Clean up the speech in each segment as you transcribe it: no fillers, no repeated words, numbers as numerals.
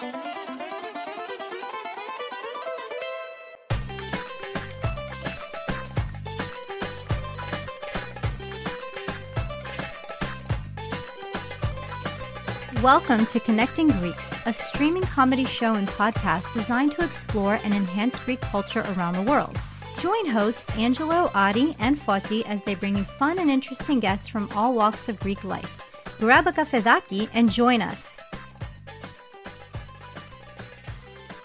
Welcome to Connecting Greeks, a streaming comedy show and podcast designed to explore and enhance Greek culture around the world. Join hosts Angelo, Adi, and Foti as they bring you fun and interesting guests from all walks of Greek life. Grab a kafedaki and join us.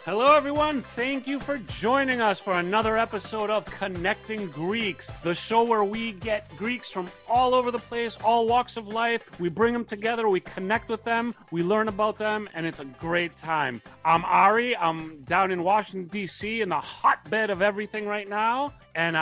Hello, everyone. Thank you for joining us for another episode of Connecting Greeks, the show where we get Greeks from all over the place, all walks of life. We bring them together, we connect with them, we learn about them, and it's a great time. I'm Ari. I'm down in Washington, D.C., in the hotbed of everything right now. And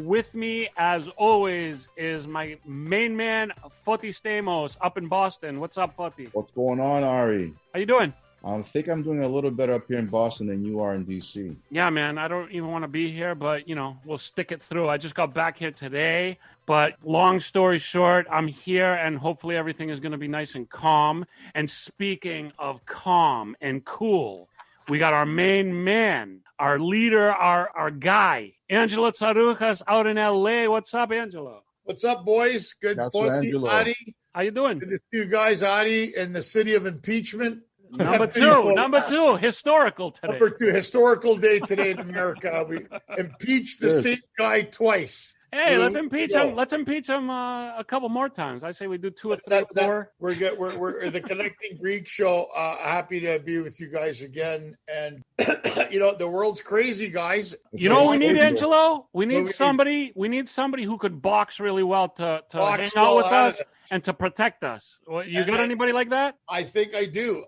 with me, as always, is my main man, Foti Stamos, up in Boston. What's up, Foti? What's going on, Ari? How you doing? I think I'm doing a little better up here in Boston than you are in D.C. Yeah, man, I don't even want to be here, but, we'll stick it through. I just got back here today, but long story short, I'm here, and hopefully everything is going to be nice and calm. And speaking of calm and cool, we got our main man, our leader, our guy, Angelo Tsarouchas out in L.A. What's up, Angelo? What's up, boys? Good morning, Adi. How you doing? Good to see you guys, Adi, in the city of impeachment. Number two, historical today. Number two, historical day today in America. We impeached the same guy twice. Hey, let's impeach him. Let's impeach him a couple more times. I say we do 2 or 3 or 4. We're good. We're the Connecting Greek show. Happy to be with you guys again. And the world's crazy, guys. You know what we need, Angelo? We need somebody. We need somebody who could box really well to hang out with us and to protect us. You got anybody like that? I think I do.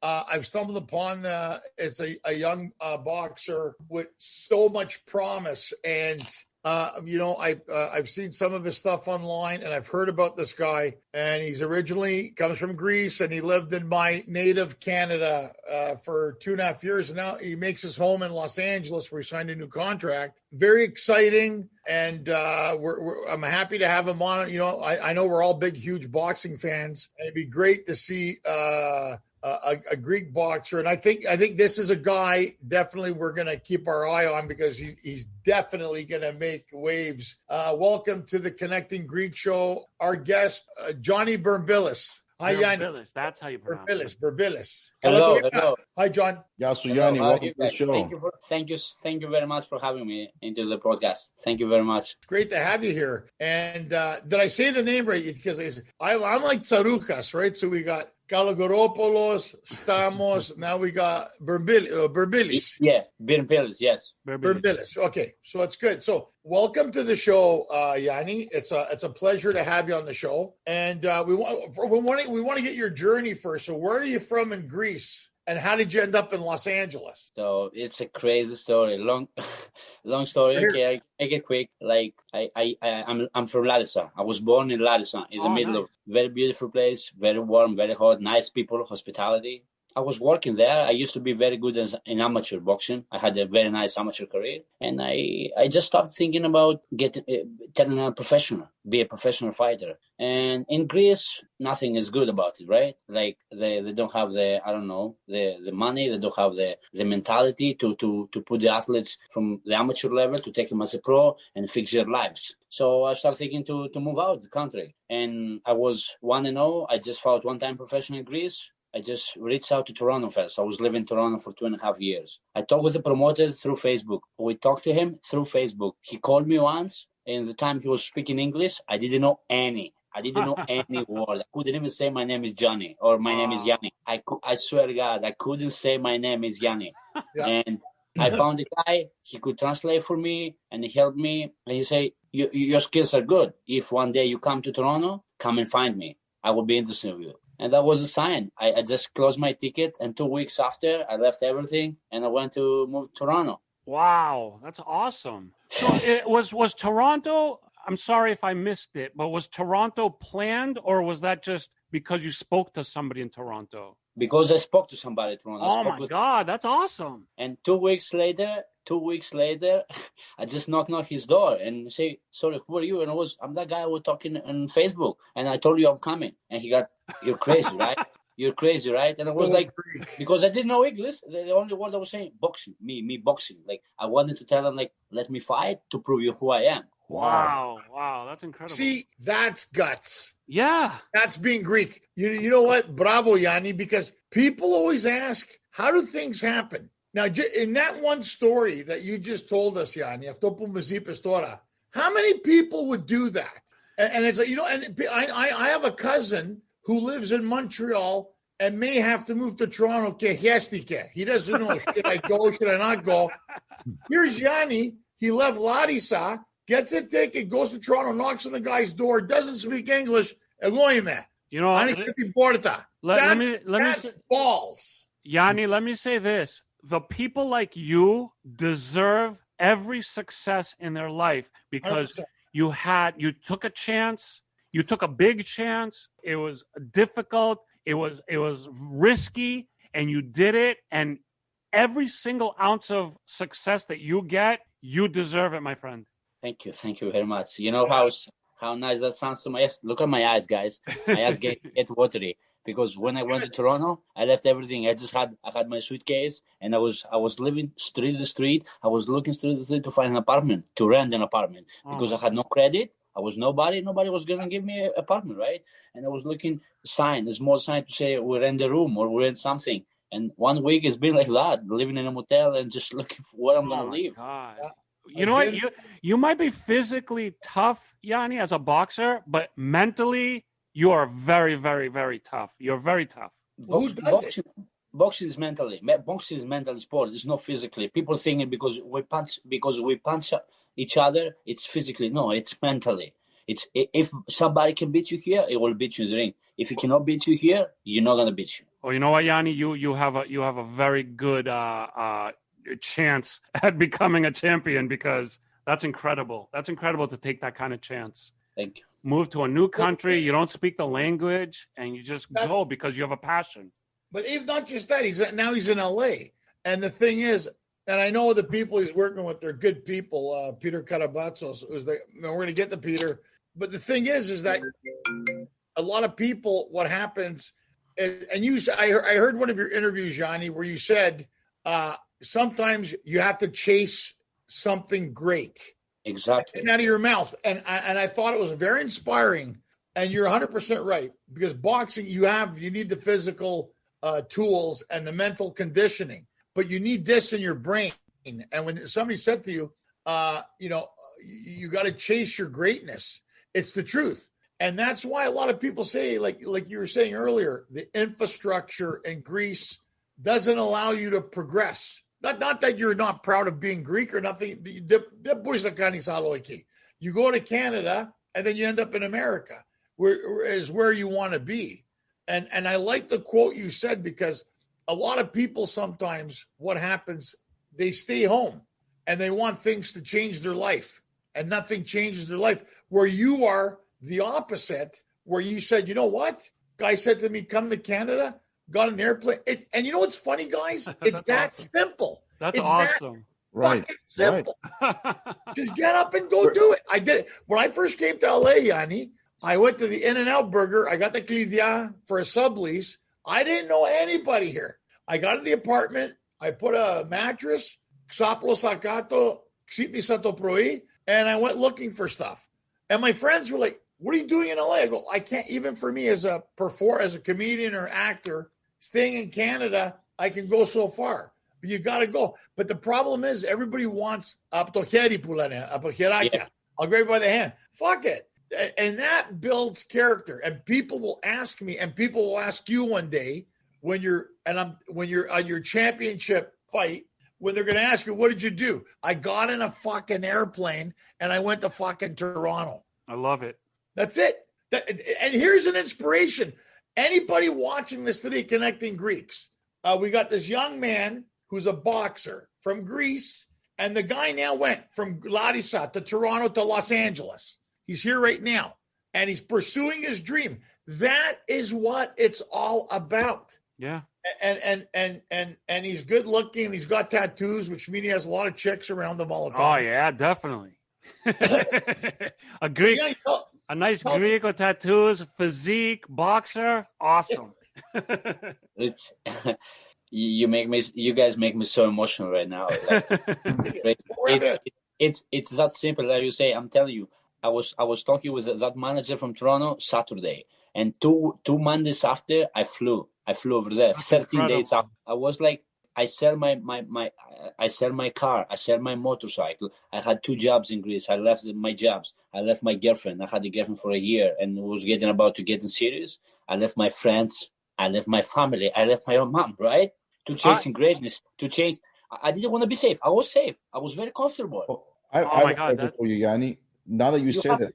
I've stumbled upon it's a young boxer with so much promise, and I've seen some of his stuff online, and I've heard about this guy, and he's originally comes from Greece, and he lived in my native Canada for 2.5 years. And now he makes his home in Los Angeles, where he signed a new contract. Very exciting. And I'm happy to have him on. I know we're all big, huge boxing fans, and it'd be great to see a Greek boxer. And I think this is a guy definitely we're going to keep our eye on, because he's definitely going to make waves. Welcome to the Connecting Greek show. Our guest, Johnny Birmpilis. Hi, Yanni. That's how you pronounce it. Birmpilis. Hello. Hi, John. Yasu Yanni, welcome to the show. Thank you very much for having me into the podcast. Thank you very much. Great to have you here. And did I say the name right? Because I'm like Tsarouchas, right? So we got Kalogoropoulos, Stamos. Now we got Birmpilis. Yeah, Birmpilis, yes. Birmpilis. Okay, so it's good. So welcome to the show, Yanni. It's a pleasure to have you on the show. And we want to get your journey first. So where are you from in Greece? And how did you end up in Los Angeles? So it's a crazy story, long story. Okay, I make it quick. Like I'm from Larissa. I was born in Larissa, in the middle of very beautiful place, very warm, very hot, nice people, hospitality. I was working there. I used to be very good in amateur boxing. I had a very nice amateur career, and I just started thinking about turning a professional, be a professional fighter. And in Greece, nothing is good about it, right? Like they don't have the money. They don't have the mentality to put the athletes from the amateur level to take them as a pro and fix their lives. So I started thinking to move out of the country, and I was 1-0. I just fought one time professional in Greece. I just reached out to Toronto first. I was living in Toronto for 2.5 years. I talked with the promoter through Facebook. We talked to him through Facebook. He called me once, and the time he was speaking English, I didn't know any word. I couldn't even say my name is Johnny or my name is Yanni. I swear to God, I couldn't say my name is Yanni. Yeah. And I found a guy, he could translate for me, and he helped me. And he said, your skills are good. If one day you come to Toronto, come and find me. I will be interested in you. And that was a sign. I just closed my ticket, and 2 weeks after, I left everything, and I went to move to Toronto. Wow, that's awesome. So it was Toronto, I'm sorry if I missed it, but was Toronto planned, or was that just because you spoke to somebody in Toronto? Because I spoke to somebody in Toronto. Oh, my God, that's awesome. And 2 weeks later, I just knocked on his door and say, sorry, who are you? And I'm that guy I was talking on Facebook. And I told you I'm coming. And he got, you're crazy, right? you're crazy, right? And I was So like, Greek. because I didn't know English, the only word I was saying, boxing, me boxing. Like, I wanted to tell him, like, let me fight to prove you who I am. Wow, that's incredible. See, that's guts. Yeah. That's being Greek. You know what? Bravo, Yanni, because people always ask, how do things happen? Now, in that one story that you just told us, Yanni, how many people would do that? And it's like, you know, and I have a cousin who lives in Montreal and may have to move to Toronto. He doesn't know, should I go, should I not go? Here's Yanni. He left Larissa, gets a ticket, goes to Toronto, knocks on the guy's door, doesn't speak English. You know, let me say, balls. Yanni, let me say this. The people like you deserve every success in their life because 100%. You took a chance. You took a big chance. It was difficult. It was risky, and you did it. And every single ounce of success that you get, you deserve it, my friend. Thank you very much. You know how nice that sounds to my eyes. Look at my eyes, guys. My eyes get watery because when I went to Toronto, I left everything. I had my suitcase, and I was living street to street. I was looking street to street to find an apartment, to rent an apartment because I had no credit. I was nobody. Nobody was going to give me an apartment, right? And I was looking a small sign to say we rent a room or we rent something. And 1 week it's been like that, living in a motel and just looking for where I'm going to live. God. You know what? You might be physically tough, Yanni, as a boxer, but mentally you are very, very, very tough. You're very tough. Boxing is mentally. Boxing is mental sport. It's not physically. People think because we punch each other, it's physically. No, it's mentally. It's if somebody can beat you here, it will beat you in the ring. If he cannot beat you here, you're not gonna beat you. Oh, you know what, Yanni? You have a very good chance at becoming a champion because that's incredible. That's incredible to take that kind of chance. Thank you. Move to a new country, you don't speak the language, and you just go because you have a passion. But even not just that, he's in LA. And the thing is, and I know the people he's working with, they're good people. Peter Karabatsos we're going to get to Peter. But the thing is that a lot of people, what happens, and I heard one of your interviews, Johnny, where you said sometimes you have to chase something great. Exactly. Out of your mouth. And I thought it was very inspiring. And you're 100% right. Because boxing, you need the physical tools and the mental conditioning. But you need this in your brain. And when somebody said to you, you got to chase your greatness, it's the truth. And that's why a lot of people say, like you were saying earlier, the infrastructure in Greece doesn't allow you to progress. Not that you're not proud of being Greek or nothing. You go to Canada and then you end up in America, where you want to be. And I like the quote you said, because a lot of people sometimes, what happens, they stay home and they want things to change their life, and nothing changes their life. Where you are the opposite, where you said, you know what? Guy said to me, come to Canada, got an airplane. And you know what's funny, guys? It's that awesome. Simple. That's it's awesome. Right. Simple. Just get up and go do it. I did it. When I first came to LA, Yanni, I went to the In-N-Out Burger. I got the Clidia for a sublease. I didn't know anybody here. I got in the apartment. I put a mattress, Xaplo Sakato, Xipi Sato Proi, and I went looking for stuff. And my friends were like, what are you doing in LA? I go, I can't, even for me as a comedian or actor, staying in Canada, I can go so far. But you got to go. But the problem is everybody wants I'll grab you by the hand. Fuck it. And that builds character. And people will ask me, and people will ask you one day when you're on your championship fight, when they're going to ask you, what did you do? I got in a fucking airplane and I went to fucking Toronto. I love it. That's it. And here's an inspiration. Anybody watching this today, Connecting Greeks, we got this young man who's a boxer from Greece, and the guy now went from Larissa to Toronto to Los Angeles. He's here right now, and he's pursuing his dream. That is what it's all about. Yeah. And he's good looking, and he's got tattoos, which means he has a lot of chicks around him all the time. Oh yeah, definitely. A Greek, a nice Greek with tattoos, physique, boxer, awesome. It's you guys make me so emotional right now. It's that simple. Like you say, I'm telling you, I was talking with that manager from Toronto Saturday, and two Mondays after I flew over there. That's 13 incredible. days after, I was like, I sell my car, I sell my motorcycle. I had 2 jobs in Greece. I left my jobs. I left my girlfriend. I had a girlfriend for a year and was about to get serious. I left my friends. I left my family. I left my own mom, right? To chasing greatness, to change. I didn't want to be safe. I was safe. I was very comfortable. I have a question for you, Yanni. Now that you say that,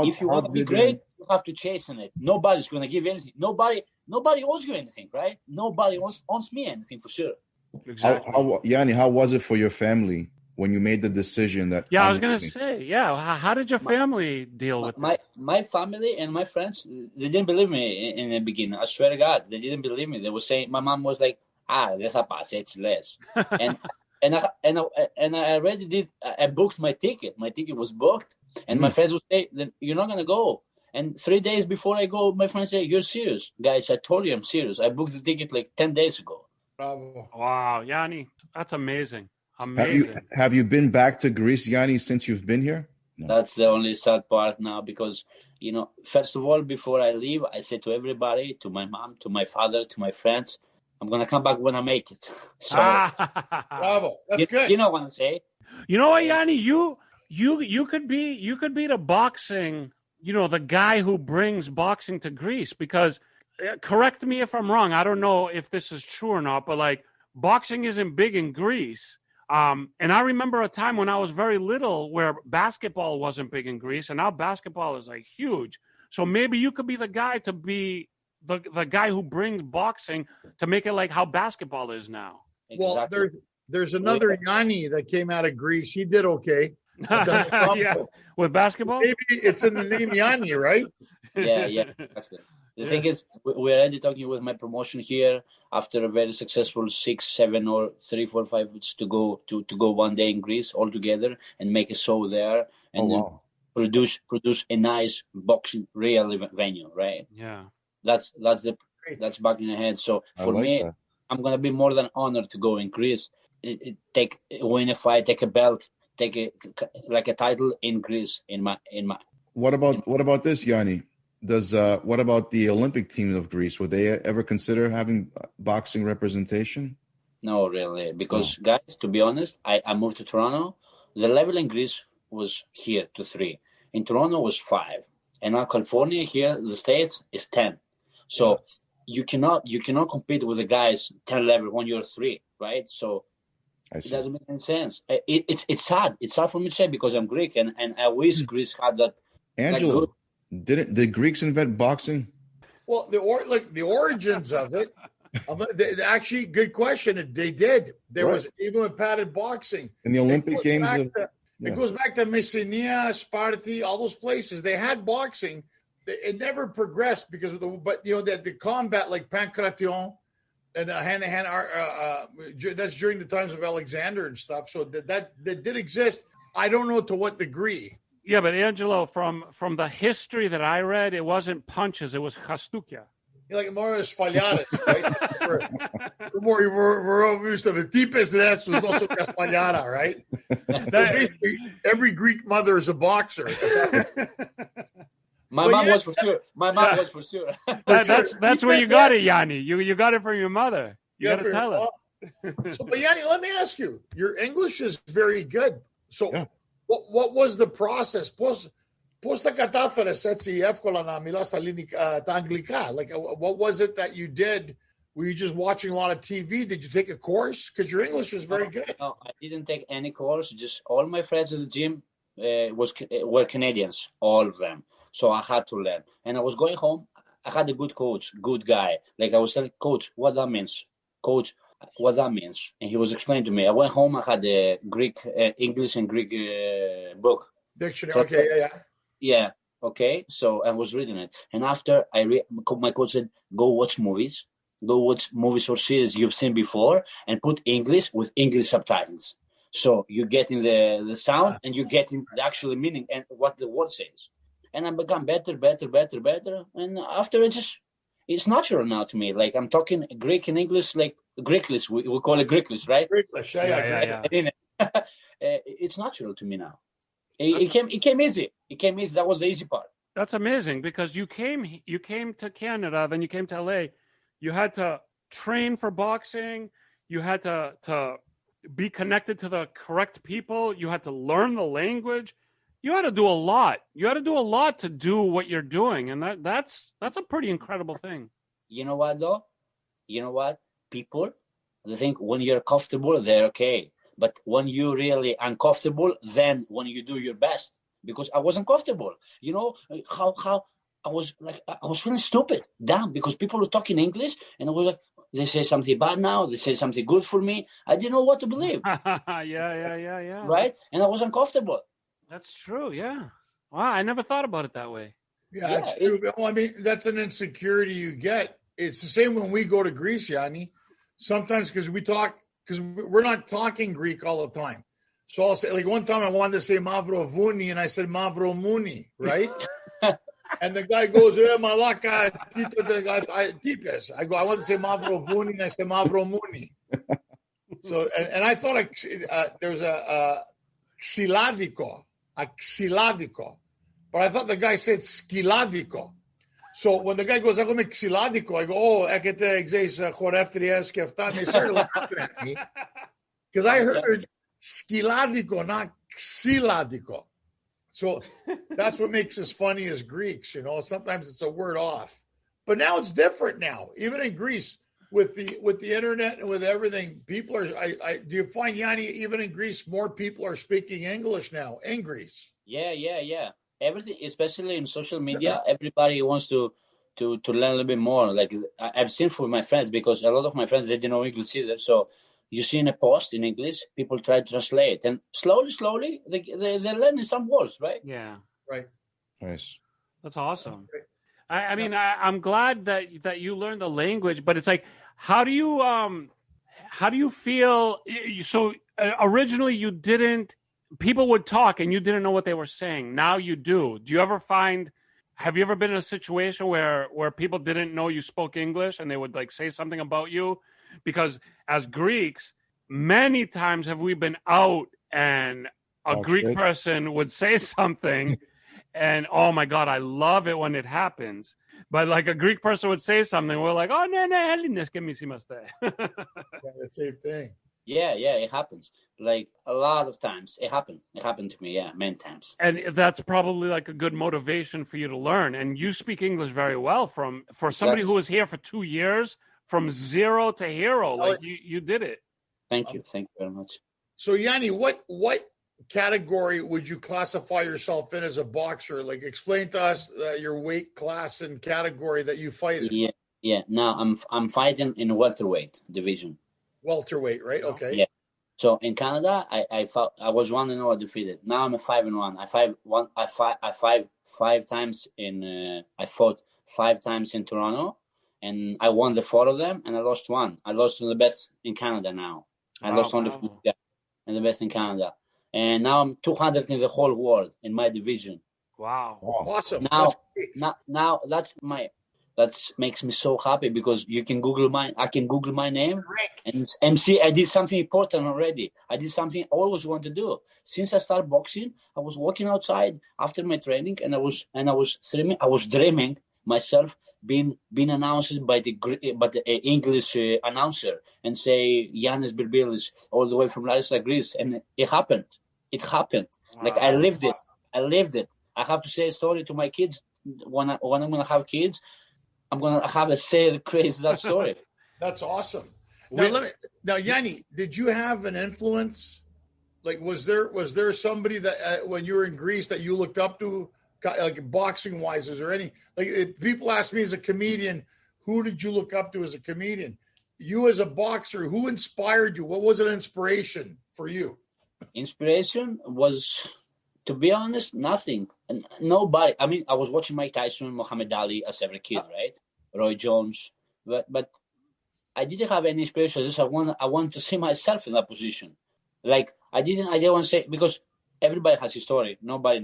if you want to be great, you have to chase in it. Nobody's going to give you anything. Nobody owes you anything, right? Nobody owes me anything for sure. Exactly. Yanni, how was it for your family when you made the decision that? Yeah, I was gonna say, how did your family deal with it? My family and my friends, they didn't believe me in the beginning. I swear to God, they didn't believe me. They were saying, my mom was like, deja paz, it's less. and I already did. I booked my ticket. My ticket was booked, and my friends would say, then you're not gonna go. And 3 days before I go, my friends say, you're serious, guys. I told you I'm serious. I booked the ticket like 10 days ago. Bravo. Wow, Yanni, that's amazing. Have you been back to Greece, Yanni, since you've been here? No. That's the only sad part now because, first of all, before I leave, I say to everybody, to my mom, to my father, to my friends, I'm going to come back when I make it. So, bravo. That's good. You know what I'm saying? You know what, Yanni, you could be the boxing, the guy who brings boxing to Greece because correct me if I'm wrong. I don't know if this is true or not, but like boxing isn't big in Greece. And I remember a time when I was very little where basketball wasn't big in Greece, and now basketball is like huge. So maybe you could be the guy to be the guy who brings boxing to make it like how basketball is now. Exactly. Well, there's another Yanni that came out of Greece. He did okay. Yeah. With basketball? Maybe it's in the name Yanni, right? Yeah, exactly. The thing is, we're already talking with my promotion here after a very successful 6, 7, or 3, 4, 5 weeks to go one day in Greece all together and make a show there and produce a nice boxing real event venue, right? Yeah, that's back in the head. So for me, I'm gonna be more than honored to go in Greece, win a fight, take a belt, take a title in Greece in my. What about this, Yanni? What about the Olympic team of Greece? Would they ever consider having boxing representation? No, really, because guys, to be honest, I moved to Toronto. The level in Greece was here to 3. In Toronto was 5, and now California here, the States is 10. So you cannot compete with the guys 10 level when you're 3, right? So it doesn't make any sense. It's sad. It's sad for me to say because I'm Greek, and I wish Greece had that. Angelo, did Greeks invent boxing? Well, the origins of it. Actually, good question. They did. There was even with padded boxing in the Olympic Games. It goes back to Messenia, Sparta, all those places. They had boxing. It never progressed because of the combat like pancration and the hand-to-hand. That's during the times of Alexander and stuff. So that did exist. I don't know to what degree. Yeah, but Angelo, from the history that I read, it wasn't punches; it was chastukia. Like more as falhadas, right? We're used to the deepest that's was also caspallada, right? Basically, every Greek mother is a boxer. My mom was for sure. That's where you got it, Yanni. You got it from your mother. You got to tell her. So, but Yanni, let me ask you. Your English is very good. So, what was the process? Πώς τα κατάφερες έτσι εύκολα να μιλάς τα αγγλικά? Like, what was it that you did? Were you just watching a lot of TV? Did you take a course? Because your English is very good. No, I didn't take any course. Just all my friends at the gym were Canadians, all of them. So I had to learn. And I was going home. I had a good coach, good guy. Like I was telling, Coach, what that means? Coach, what that means? And he was explaining to me. I went home. I had a Greek, English and Greek book. Dictionary. Okay, yeah. Yeah. Okay. So I was reading it, and after my coach said, "Go watch movies. Go watch movies or series you've seen before, and put English with English subtitles. So you're getting the sound, and you're getting the actual meaning and what the word says." And I become better. And after it's natural now to me. Like I'm talking Greek and English, like Greeklish. We call it Greeklish, right? Greeklish, yeah. It's natural to me now. It came easy. It came easy. That was the easy part. That's amazing because you came to Canada, then you came to LA. You had to train for boxing. You had to be connected to the correct people. You had to learn the language. You had to do a lot. You had to do a lot to do what you're doing, and that's a pretty incredible thing. You know what, though? You know what? People, they think when you're comfortable, they're okay. But when you're really uncomfortable, then when you do your best, because I wasn't comfortable. You know how I was feeling stupid, dumb, because people were talking English, and I was like, they say something bad now, they say something good for me. I didn't know what to believe. Yeah. Right? And I was uncomfortable. That's true, yeah. Wow, I never thought about it that way. Yeah, that's true. Well, I mean, that's an insecurity you get. It's the same when we go to Greece, Yanni. Sometimes because we're not talking Greek all the time. So I'll say, like one time I wanted to say Mavro Vuni and I said Mavro Muni, right? And the guy goes, Malaka Tipes. I go, I want to say Mavro Vuni and I said Mavro Muni. So, and I thought there was a xiladico, but I thought the guy said skiladico. So when the guy goes, I go make xiladico, I go, oh, ekete exes choreftries keftan. They started laughing at me because I heard skiladico, not xiladico. So that's what makes us funny as Greeks, you know. Sometimes it's a word off, but now it's different. Now, even in Greece, with the internet and with everything, people are. Do you find, Yanni, even in Greece, more people are speaking English now in Greece? Yeah. Everything, especially in social media, everybody wants to learn a little bit more. Like I've seen for my friends, because a lot of my friends, they didn't know English either. So you see in a post in English, people try to translate, and slowly they're learning some words, right? Yeah. Right. Nice. That's awesome. I mean, I'm glad that you learned the language, but it's like, how do you feel? So originally you didn't. People would talk and you didn't know what they were saying. Now you do. Have you ever been in a situation where people didn't know you spoke English and they would like say something about you? Because as Greeks, many times have we been out and a Greek person would say something and, oh my God, I love it when it happens. But like a Greek person would say something, we're like, oh, no, Helinas, que me hicimos. The same thing. Yeah, it happens. Like a lot of times it happened. It happened to me, many times. And that's probably like a good motivation for you to learn. And you speak English very well for somebody who was here for 2 years, from zero to hero. Like you did it. Thank you very much. So Yanni, what category would you classify yourself in as a boxer? Like explain to us your weight class and category that you fight in. Yeah. Now I'm fighting in welterweight division. Welterweight, right? Okay. Yeah. So in Canada, I was 1-0 undefeated. Now I'm a 5-1. I fought 5 times in Toronto, and I won the 4 of them, and I lost 1. I lost to the best in Canada now. I lost only 4 and the best in Canada, and now I'm 200 in the whole world in my division. Wow! Awesome. Now that makes me so happy, because I can Google my name and see I did something important already. I did something I always wanted to do. Since I started boxing, I was walking outside after my training, and I was dreaming myself being announced by the English announcer and say Ioannis Birmpilis all the way from Larissa, Greece, and it happened. Wow. Like I lived it. I have to say a story to my kids when I'm gonna have kids. I'm gonna have to say that story. That's awesome. Now, Yanni, did you have an influence? Like, was there somebody that when you were in Greece that you looked up to, like boxing wise? Is there any people ask me as a comedian, who did you look up to as a comedian? You as a boxer, who inspired you? What was an inspiration for you? Inspiration was, to be honest, nothing. And nobody. I mean, I was watching Mike Tyson, Muhammad Ali as every kid, right? Roy Jones, but I didn't have any inspiration. Just I want to see myself in that position. Like I didn't want to say, because everybody has a story. Nobody.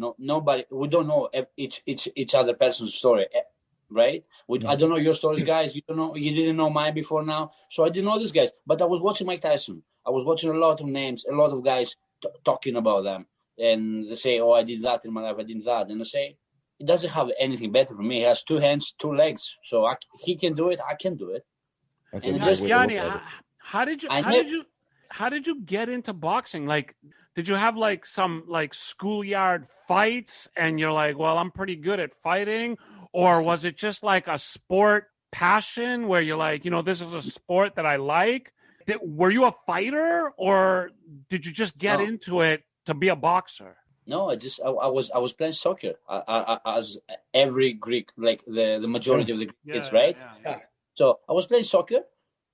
We don't know each other person's story. right? I don't know your stories, guys. You didn't know mine before now. So I didn't know these guys. But I was watching Mike Tyson. I was watching a lot of names, a lot of guys talking about them. And they say, oh, I did that in my life, I did that. And I say, it doesn't have anything better for me. He has 2 hands, 2 legs. So he can do it, I can do it. That's And a just- good way to look Yanni, at it. how did you get into boxing? Like, did you have like some like schoolyard fights and you're like, well, I'm pretty good at fighting? Or was it just like a sport passion where you're like, this is a sport that I like? Were you a fighter or did you just get into it to be a boxer? No, I was playing soccer as every Greek, like the majority of the Greeks, right? Yeah. So I was playing soccer,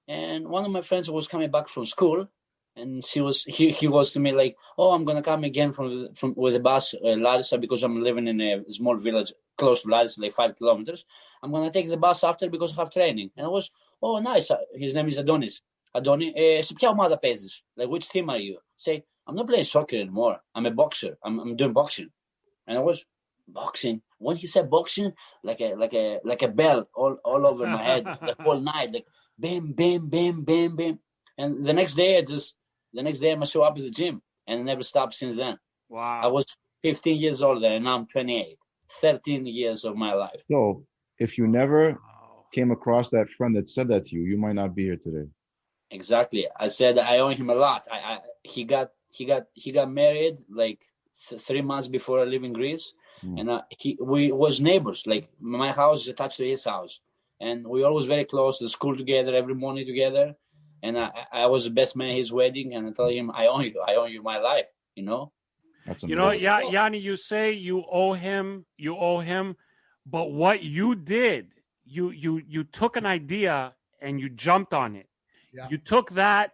and one of my friends was coming back from school, and he was to me like, "Oh, I'm gonna come again from with a bus, Larissa, because I'm living in a small village close to Larissa, like 5 kilometers. I'm gonna take the bus after because I have training." And I was, "Oh, nice." His name is Adonis. Σε ποια ομάδα παίζεις? Like, which team are you? Say, I'm not playing soccer anymore. I'm a boxer. I'm doing boxing. And I was boxing. When he said boxing, like a bell all over my head the whole night, like bam, bam, bam, bam, bam. And the next day I show up at the gym, and I never stopped since then. Wow. I was 15 years old then, and now I'm 28. 13 years of my life. So if you never came across that friend that said that to you, you might not be here today. Exactly. I said I owe him a lot. He got married like 3 months before I live in Greece, and we was neighbors. Like my house is attached to his house, and we always very close. To school together, every morning together, and I was the best man at his wedding. And I told him, I owe you my life. That's Yanni, you say you owe him, but what you did, you took an idea and you jumped on it. Yeah. You took that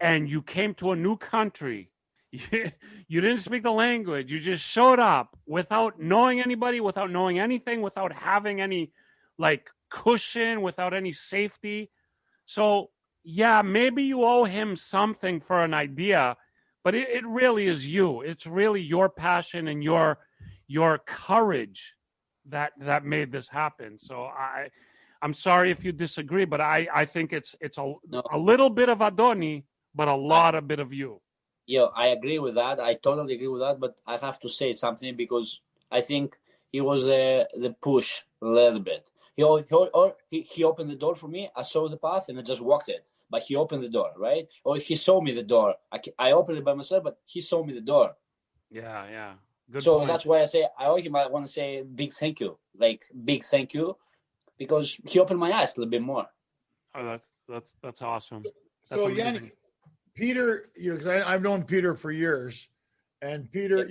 and you came to a new country. You didn't speak the language. You just showed up without knowing anybody, without knowing anything, without having any like cushion, without any safety. So yeah, maybe you owe him something for an idea, but it really is you. It's really your passion and your courage that made this happen. So I'm sorry if you disagree, but I think it's a little bit of Adoni, but a lot of bit of you. Yeah, I agree with that. I totally agree with that. But I have to say something because I think he was the push a little bit. He opened the door for me. I saw the path and I just walked it. But he opened the door, right? Or he showed me the door. I opened it by myself, but he showed me the door. Yeah. Good so point. That's why I say I owe him. I want to say big thank you, because he opened my eyes a little bit more. Oh, that's awesome. That's So amazing. Yanni, Peter, because I've known Peter for years, and Peter,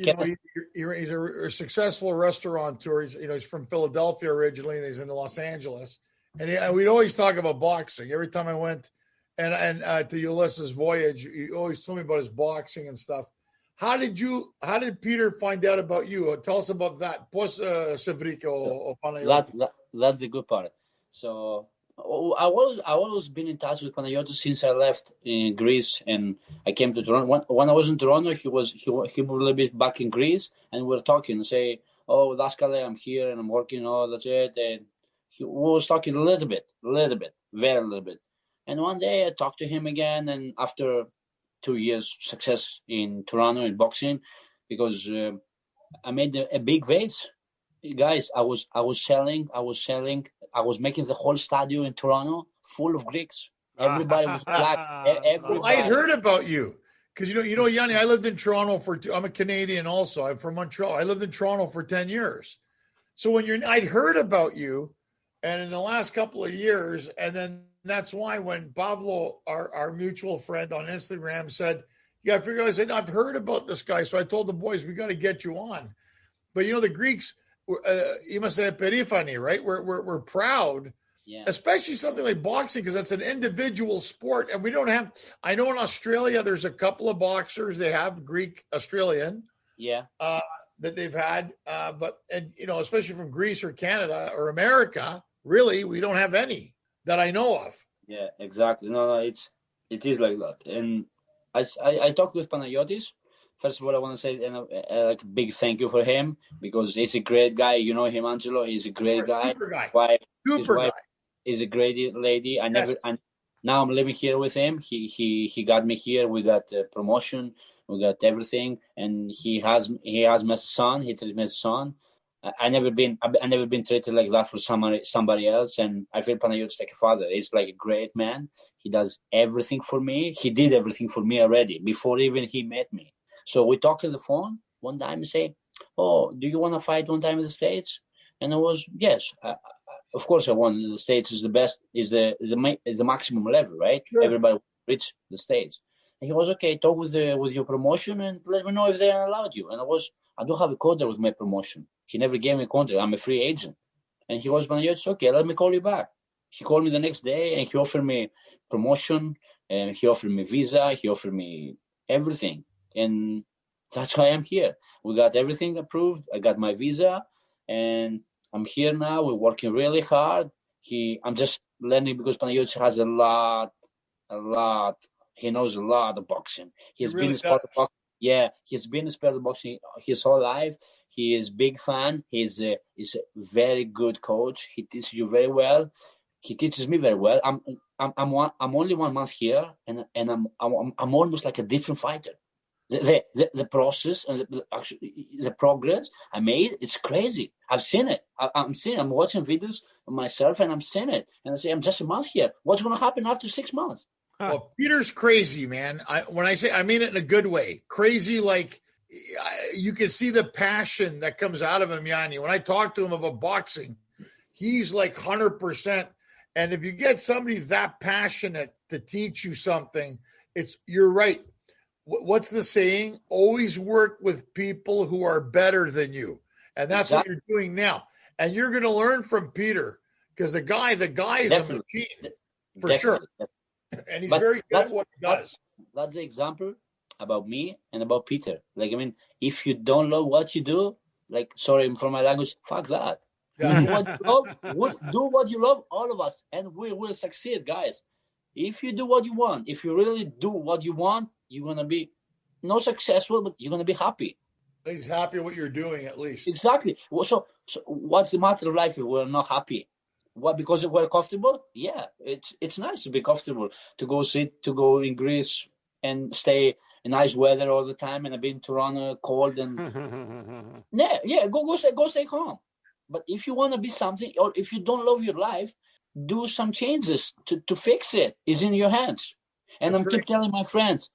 he's a successful restaurateur. He's from Philadelphia originally, and he's in Los Angeles, and we'd always talk about boxing every time I went, and to Ulysses' voyage, he always told me about his boxing and stuff. How did Peter find out about you? Tell us about that. That's the good part. So I always been in touch with Panayotis since I left in Greece and I came to Toronto. When I was in Toronto, he moved a little bit back in Greece, and we were talking and say, "Oh, Daskale, I'm here and I'm working. Oh, that's it." And we was talking a little bit, very little bit. And one day I talked to him again, and after 2 years success in Toronto in boxing, because I made a big vase. Guys, I was selling. I was making the whole stadium in Toronto full of Greeks. Everybody was black. Well, I had heard about you because Yanni, I lived in Toronto I'm a Canadian also. I'm from Montreal. I lived in Toronto for 10 years. So I'd heard about you, and in the last couple of years, and then that's why when Pablo, our mutual friend on Instagram said, "Yeah, I figured," I said, "I've heard about this guy." So I told the boys, "We got to get you on." But the Greeks, you must say perifany, right? We're proud, especially something like boxing, because that's an individual sport, and we don't have. I know in Australia there's a couple of boxers they have Greek Australian, that they've had, but especially from Greece or Canada or America, really we don't have any that I know of. Yeah, exactly. No, it is like that. And I talked with Panayotis First of all, I want to say a big thank you for him because he's a great guy. You know him, Angelo. He's a great guy. Super guy. His wife is a great lady. Now I'm living here with him. He got me here. We got promotion. We got everything, and he has my son. He treats me as a son. I never been treated like that for somebody else, and I feel Panagiotis like a father. He's like a great man. He does everything for me. He did everything for me already before even he met me. So we talked on the phone one time and say, "Oh, do you want to fight one time in the States?" And I was, yes, of course I want. The States is the best, is the maximum level, right? Sure. Everybody reach the States. And he was, okay, talk with your promotion and let me know if they allowed you. And I don't have a contract with my promotion. He never gave me a contract. I'm a free agent. And he was, it's okay, let me call you back. He called me the next day and he offered me promotion and he offered me visa. He offered me everything. And that's why I'm here. We got everything approved. I got my visa and I'm here now. We're working really hard. I'm just learning because Panagiotis has a lot. He knows a lot of boxing. He's been a sport of boxing. Yeah, he's been a sport of boxing his whole life. He is a big fan. He's a very good coach. He teaches you very well. He teaches me very well. I'm only 1 month here, and I'm almost like a different fighter. The process and the progress I made, it's crazy. I've seen it. I'm watching videos of myself and I'm seeing it. And I say, I'm just a month here. What's going to happen after 6 months? Well, Peter's crazy, man. When I say, I mean it in a good way. Crazy, like you can see the passion that comes out of him, Yanni. When I talk to him about boxing, he's like 100%. And if you get somebody that passionate to teach you something, you're right. What's the saying? Always work with people who are better than you. And that's exactly what you're doing now. And you're going to learn from Peter because the guy is Definitely. A machine for Definitely. Sure. And he's very good at what he does. That's the example about me and about Peter. Like, I mean, if you don't love what you do, like, sorry for my language, fuck that. Yeah. Do what you love, all of us, and we will succeed, guys. If you do what you want, if you really do what you want, you're going to be not successful, but you're going to be happy. He's happy what you're doing, at least. Exactly. Well, so what's the matter of life if we're not happy? What, because we're comfortable? Yeah, it's nice to be comfortable, to go in Greece and stay in nice weather all the time, and I've been in Toronto cold and go stay home. But if you want to be something, or if you don't love your life, do some changes to fix it. It's in your hands. And That's keep telling my friends,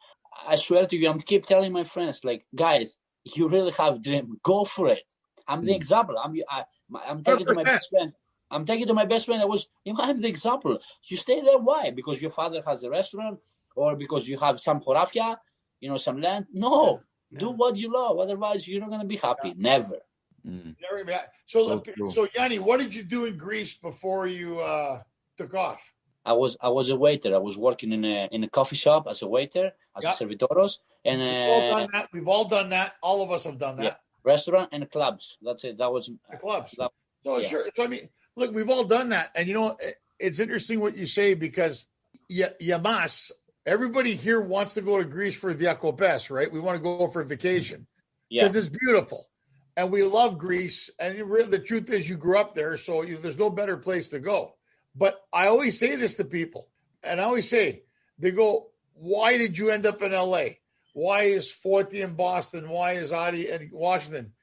I swear to you, keep telling my friends, like, guys, you really have a dream, go for it. I'm the example. I'm taking 100%. To my best friend. I'm taking to my best friend. I'm the example. You stay there. Why? Because your father has a restaurant, or because you have some horafia, some land. No, do what you love. Otherwise, you're not going to be happy. Never. Never. So Yanni, what did you do in Greece before you took off? I was a waiter. I was working in a coffee shop as a waiter, as a servitoros, and we've all done that. All of us have done that. Yeah. Restaurant and clubs. That's it. That was the clubs. Sure. So I mean, look, we've all done that, and it's interesting what you say because Yamas, everybody here wants to go to Greece for Diakopes, right? We want to go for vacation because it's beautiful, and we love Greece. And the truth is, you grew up there, so there's no better place to go. But I always say this to people, and I always say, they go, why did you end up in LA? Why is Forty in Boston? Why is Adi in Washington?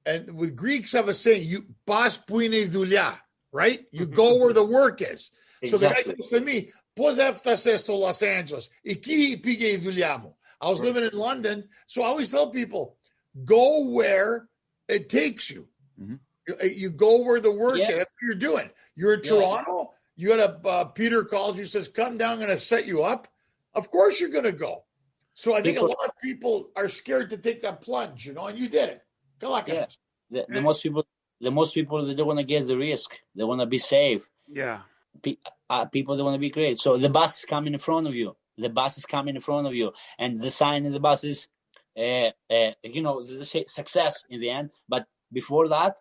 And with Greeks have a saying, you pas puine doulia, right? You go where the work is. Exactly. So the guy goes to me, pos eftases to Los Angeles. Iki pige douliamo. I was living in London, so I always tell people, go where it takes you. Mm-hmm. You go where the work is. That's what you're doing. You're in Toronto. You got Peter calls you, says, come down, I'm going to set you up. Of course you're going to go. So I think a lot of people are scared to take that plunge, and you did it. The most people, they don't want to get the risk. They want to be safe. Yeah. People, they want to be great. So the bus is coming in front of you. And the sign in the bus is, the success in the end. But before that,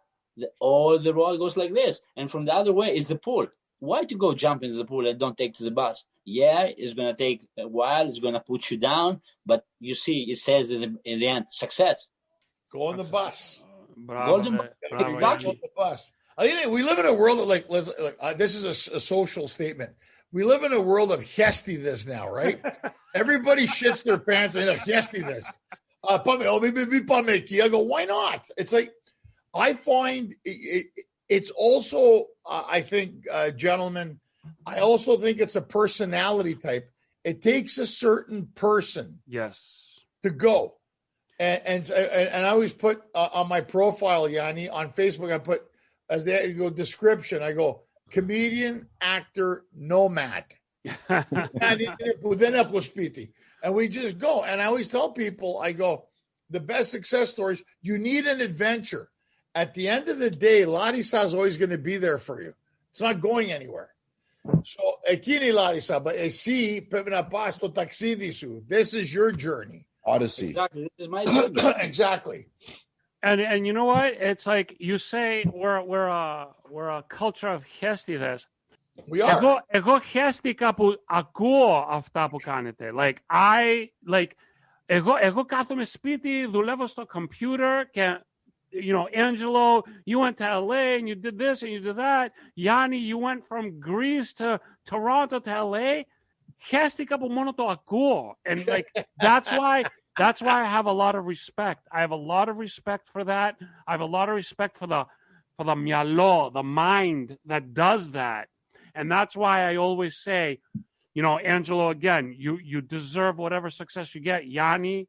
all the road goes like this. And from the other way is the pool. why to go jump into the pool and don't take to the bus? Yeah, it's going to take a while. It's going to put you down. But you see, it says in the end, success. Go on the bus. Golden Go on the bus. We live in a world of this is a social statement. We live in a world of hestidus now, right? Everybody shits their pants and hestidus. I go, why not? It's like, I find it's also, I think, gentlemen, I also think it's a personality type. It takes a certain person, yes, to go. And I always put on my profile, Yanni, on Facebook, I put as they go description, I go comedian, actor, nomad. And we just go. And I always tell people, I go, the best success stories, you need an adventure. At the end of the day, Larissa is always going to be there for you. It's not going anywhere. So, Ekini Larissa, but this is your journey. Odyssey. Exactly. This is my journey. Exactly. And you know what? It's like you say we're a culture of hestidus. We are. Εγώ χέστηκα που ακούω αυτά που κάνετε. Εγώ κάθομαι σπίτι, δουλεύω στο computer και Angelo, you went to LA and you did this and you did that. Yanni, you went from Greece to Toronto to LA. Χέστηκα που μόνο το ακούω. And that's why I have a lot of respect. I have a lot of respect for that. I have a lot of respect for the μυαλό, the mind that does that. And that's why I always say, Angelo, again, you deserve whatever success you get. Yanni,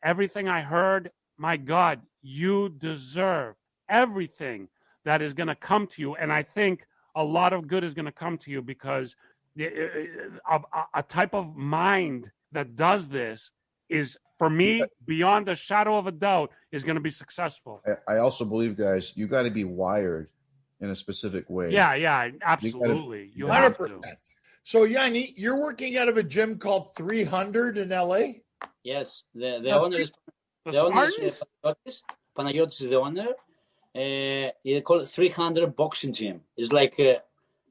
everything I heard, my God, you deserve everything that is going to come to you. And I think a lot of good is going to come to you because a type of mind that does this is, for me, beyond a shadow of a doubt, is going to be successful. I also believe, guys, you got to be wired in a specific way. Yeah, absolutely. You 100%. have to. So, Yanni, you're working out of a gym called 300 in LA? Yes. The owner is Panagiotis is the owner. They call it 300 boxing gym. It's like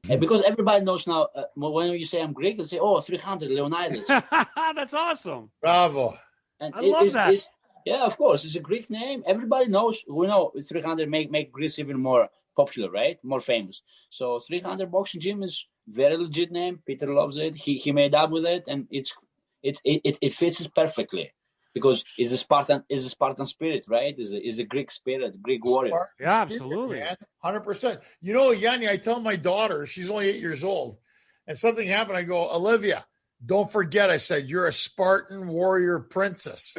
because everybody knows now. When you say I'm Greek, they say, "Oh, 300 Leonidas." That's awesome. Bravo. And I love that. Yeah, of course, it's a Greek name. Everybody knows. We know 300 make Greece even more popular, right? More famous. So 300 boxing gym is very legit name. Peter loves it. He made up with it, and it fits it perfectly. Because it's a Spartan spirit, right? It's a Greek spirit, Greek warrior. Yeah, absolutely. 100%. Yanni, I tell my daughter, she's only 8 years old, and something happened. I go, Olivia, don't forget, I said, you're a Spartan warrior princess.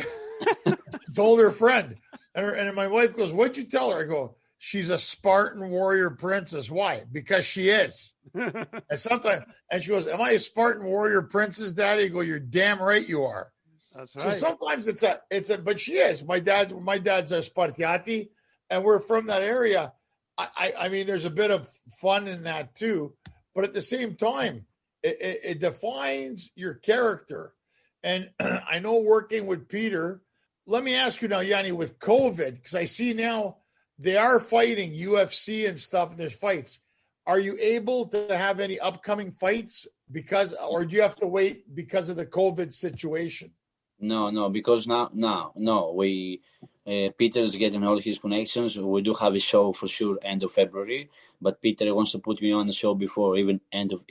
Told her friend. And my wife goes, what'd you tell her? I go, she's a Spartan warrior princess. Why? Because she is. And she goes, am I a Spartan warrior princess, Daddy? I go, you're damn right you are. That's right. So sometimes but she is. My dad's a Spartiati, and we're from that area. I mean, there's a bit of fun in that too, but at the same time, it defines your character. And I know working with Peter, let me ask you now, Yanni, with COVID, because I see now they are fighting UFC and stuff, and there's fights. Are you able to have any upcoming fights or do you have to wait because of the COVID situation? No, because now, we Peter is getting all his connections. We do have a show for sure end of February, but Peter wants to put me on the show before even end of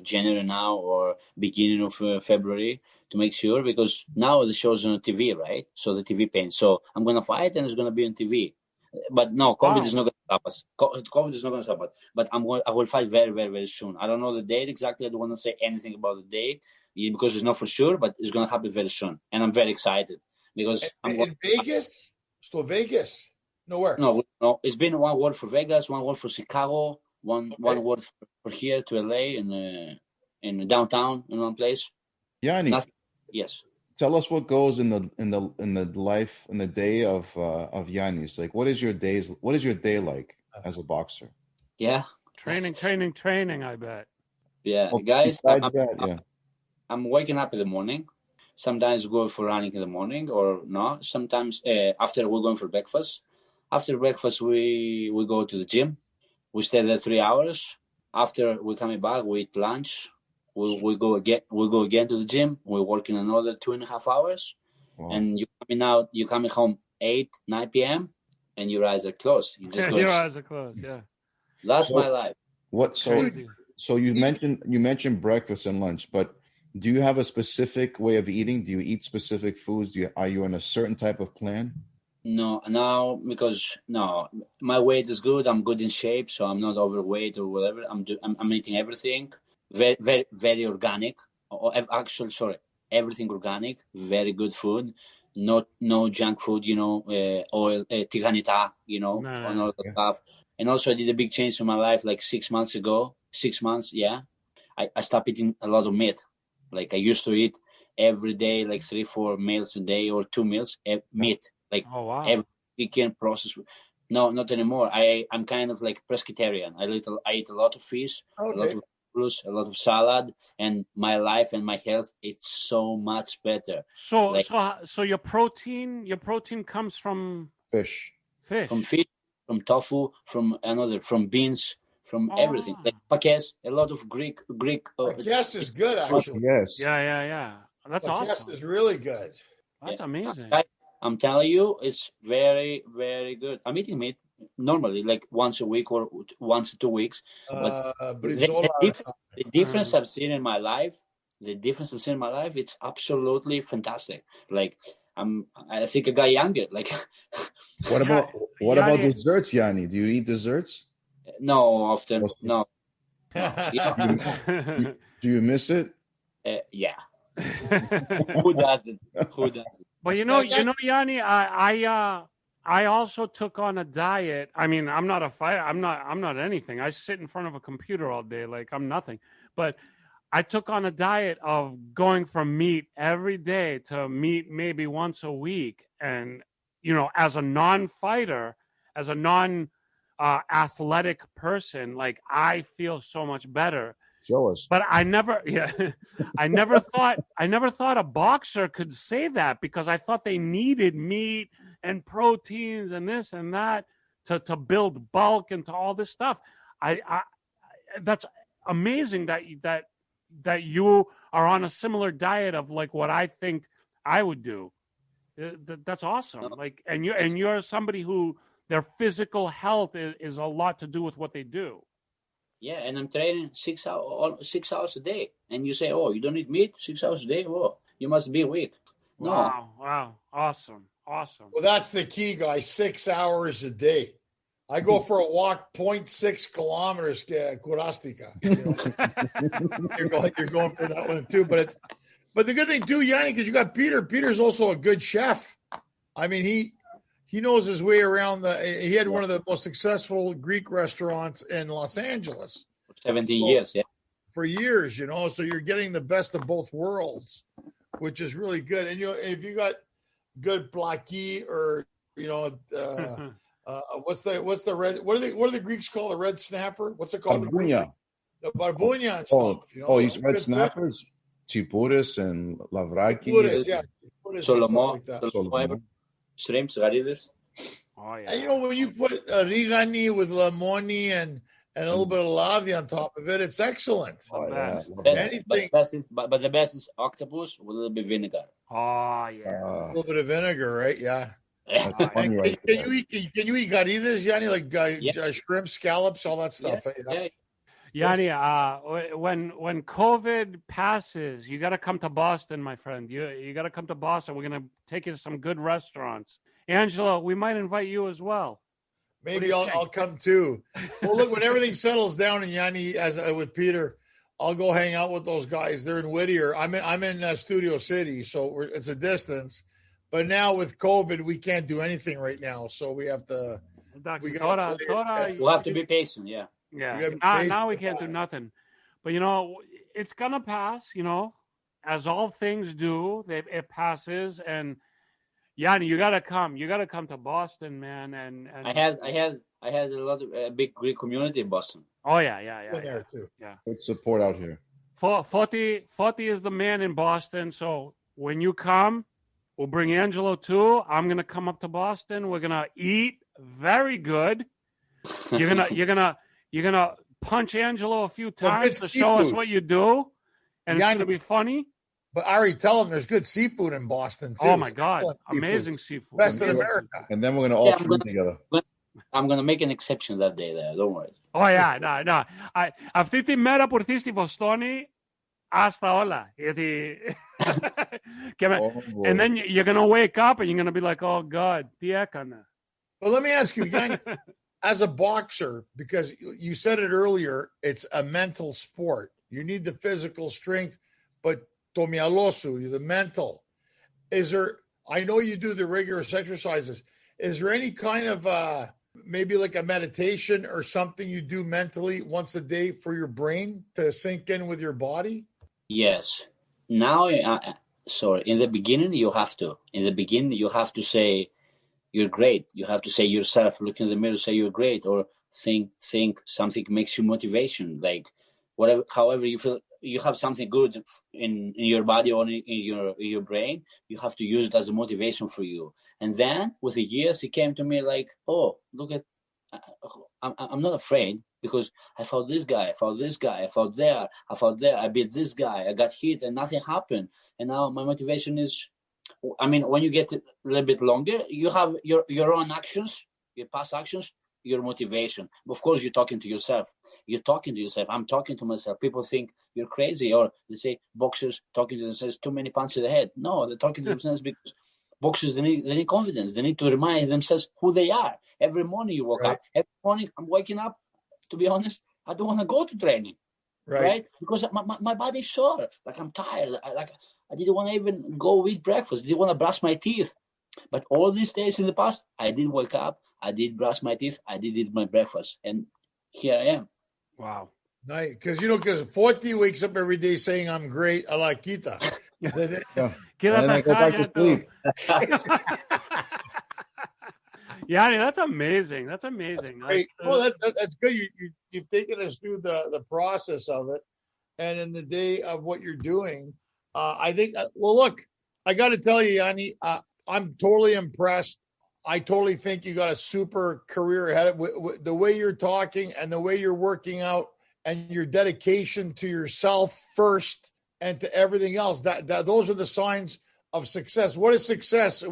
January now or beginning of February to make sure, because now the show's on TV, right? So the TV pain. So I'm gonna fight and it's gonna be on TV. But no, COVID is not going to stop us. COVID is not going to stop us. But I will fight very, very, very soon. I don't know the date exactly. I don't want to say anything about the date because it's not for sure, but it's going to happen very soon. And I'm very excited because in Vegas? Still Vegas? Nowhere. No. It's been one word for Vegas, one word for Chicago, one word for here to LA in downtown in one place. Yanni. Yes. Tell us what goes in the life in the day of Yannis. Like, what is your day like as a boxer? Yeah, Training. I bet. Yeah, well, guys. I'm waking up in the morning. Sometimes go for running in the morning, or no. Sometimes after we're going for breakfast. After breakfast, we go to the gym. We stay there 3 hours. after we coming back, we eat lunch. We go again to the gym. We're working another 2.5 hours. Wow. And you coming home 9 p.m. and your eyes are closed. You just go. Your eyes are closed. Yeah. That's my life. What? So you mentioned breakfast and lunch, but do you have a specific way of eating? Do you eat specific foods? Are you on a certain type of plan? No, now because my weight is good. I'm good in shape, so I'm not overweight or whatever. I'm eating everything very, very, very organic. Everything organic. Very good food. No junk food. Oil, tiganita. And all that stuff. And also, I did a big change in my life like 6 months ago. 6 months, yeah. I stopped eating a lot of meat. Like I used to eat every day, like 3-4 meals a day or 2 meals meat. Like every weekend process. No, not anymore. I'm kind of like pescatarian. I eat a lot of fish, a lot of fruits, a lot of salad, and my life and my health, it's so much better. So your protein comes from fish. From fish, from tofu, from beans, from everything. Like pakes, a lot of Greek. Pakes is good, actually. Yes. Yeah. That's awesome. Pakes is really good. That's amazing. I'm telling you, it's very, very good. I'm eating meat normally, like once a week or once 2 weeks. But the difference I've seen in my life, it's absolutely fantastic. Like I think I got younger. Like, what about desserts, Yanni? Do you eat desserts? No, often no. Do you miss it? Yeah. Who doesn't? But Yanni, I also took on a diet. I mean, I'm not a fighter. I'm not anything. I sit in front of a computer all day, like I'm nothing. But I took on a diet of going from meat every day to meat maybe once a week. And, as a non-fighter, as a non-athletic person, like I feel so much better. Show us. But I never thought a boxer could say that, because I thought they needed meat and proteins and this and that to build bulk and to all this stuff. That's amazing that you are on a similar diet of like what I think I would do. That's awesome. Like, and you're somebody who their physical health is a lot to do with what they do. Yeah, and I'm training 6 hours a day. And you say, oh, you don't eat meat 6 hours a day? Oh, you must be weak. No. Wow. Awesome. Well, that's the key, guys. 6 hours a day. I go for a walk 0.6 kilometers, Kurastika. You're going for that one too. But the good thing too, Yanni, because you got Peter. Peter's also a good chef. I mean, he knows his way around he had one of the most successful Greek restaurants in Los Angeles. 17 years, yeah. For years, so you're getting the best of both worlds, which is really good. And if you got good plaki or what's the red? What do the Greeks call the red snapper? What's it called? Barbunya. The barbunya and stuff. Red snappers, chipuris and lavraki. Yeah, Solomon. Shrimps, garidis. Oh yeah. And when you put rigani with lemoni and a little bit of lavi on top of it, it's excellent. Anything, but the best is octopus with a little bit of vinegar. Oh yeah. A little bit of vinegar, right? Yeah. Can you eat garidis, Yanni? Like shrimp, scallops, all that stuff. Yeah. Yanni, when COVID passes, you got to come to Boston, my friend. You got to come to Boston. We're going to take you to some good restaurants. Angelo, we might invite you as well. Maybe I'll come too. Well, look, when everything settles down in Yanni, with Peter, I'll go hang out with those guys. They're in Whittier. I'm in Studio City, so it's a distance. But now with COVID, we can't do anything right now, so we have to. We'll have to be patient. Yeah. Yeah. Now we can't do nothing, but it's gonna pass. As all things do, it passes. And Yanni, you gotta come. You gotta come to Boston, man. And I had a lot of big Greek community in Boston. Oh yeah. There too. Yeah. Good support out here. Foti is the man in Boston. So when you come, we'll bring Angelo too. I'm gonna come up to Boston. We're gonna eat very good. You're gonna punch Angelo a few Well, times good to show us seafood. what you do, and Yeah, it's going to be funny. But Ari, tell them there's good seafood in Boston too. Oh my God, Excellent seafood. amazing seafood. Best in Amazing America. seafood. And then we're gonna all Yeah, train together. I'm gonna make an exception that day there. Don't worry. Oh yeah, no. Αυτή τη μέρα που ήρθες στη Βοστόνη, άστα όλα. Γιατί... and then you're going to wake up and you're going to be like, oh God, τι έκανα. Well, let me ask you, Yanni, as a boxer, because you said it earlier, it's a mental sport. You need the physical strength, but to mialosu, the mental. Is there, I know you do the rigorous exercises. Is there any kind of maybe like a meditation or something you do mentally once a day for your brain to sink in with your body? Yes. Now, sorry, in the beginning, you have to. In the beginning, you have to say, you're great. You have to say yourself, look in the mirror, say you're great, or think something makes you motivation. Like whatever, however you feel, you have something good in your body or in your brain, you have to use it as a motivation for you. And then with the years, it came to me like, oh, look at, I'm not afraid because I fought this guy, I fought this guy, I fought there, I beat this guy, I got hit and nothing happened. And now my motivation is, I mean, when you get a little bit longer, you have your own actions, your past actions, your motivation. Of course, you're talking to yourself. I'm talking to myself. People think you're crazy, or they say boxers talking to themselves, too many punches to the head. No, they're talking to themselves because boxers, they need confidence. They need to remind themselves who they are. Every morning you wake up. Every morning I'm waking up, to be honest, I don't want to go to training. Right? Because my body's sore. Like I'm tired. I didn't want to even go eat breakfast. I didn't want to brush my teeth. But all these days in the past, I did wake up, I did brush my teeth, I did eat my breakfast, and here I am. Wow. Nice. Because 40 wakes up every day saying, I'm great, a la Kita. And I go back to sleep. Yanni, that's amazing. That's amazing. That's good. You've taken us through the process of it. And in the day of what you're doing, I think, well, look, I got to tell you, Yanni, I'm totally impressed. I totally think you got a super career ahead. The way you're talking and the way you're working out and your dedication to yourself first and to everything else, that those are the signs of success. What is success?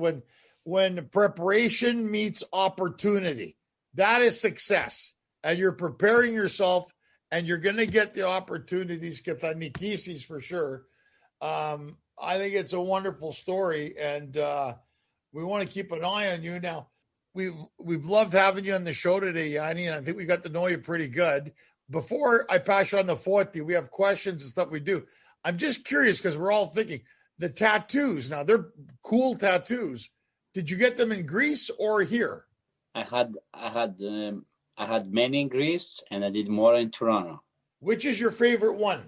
When preparation meets opportunity, that is success. And you're preparing yourself and you're going to get the opportunities, Nikis for sure. I think it's a wonderful story, and we want to keep an eye on you. Now, we've loved having you on the show today, Yanni, and I think we got to know you pretty good. Before I pass you on the 40, we have questions and stuff we do. I'm just curious because we're all thinking the tattoos. Now, they're cool tattoos. Did you get them in Greece or here? I had many in Greece, and I did more in Toronto. Which is your favorite one?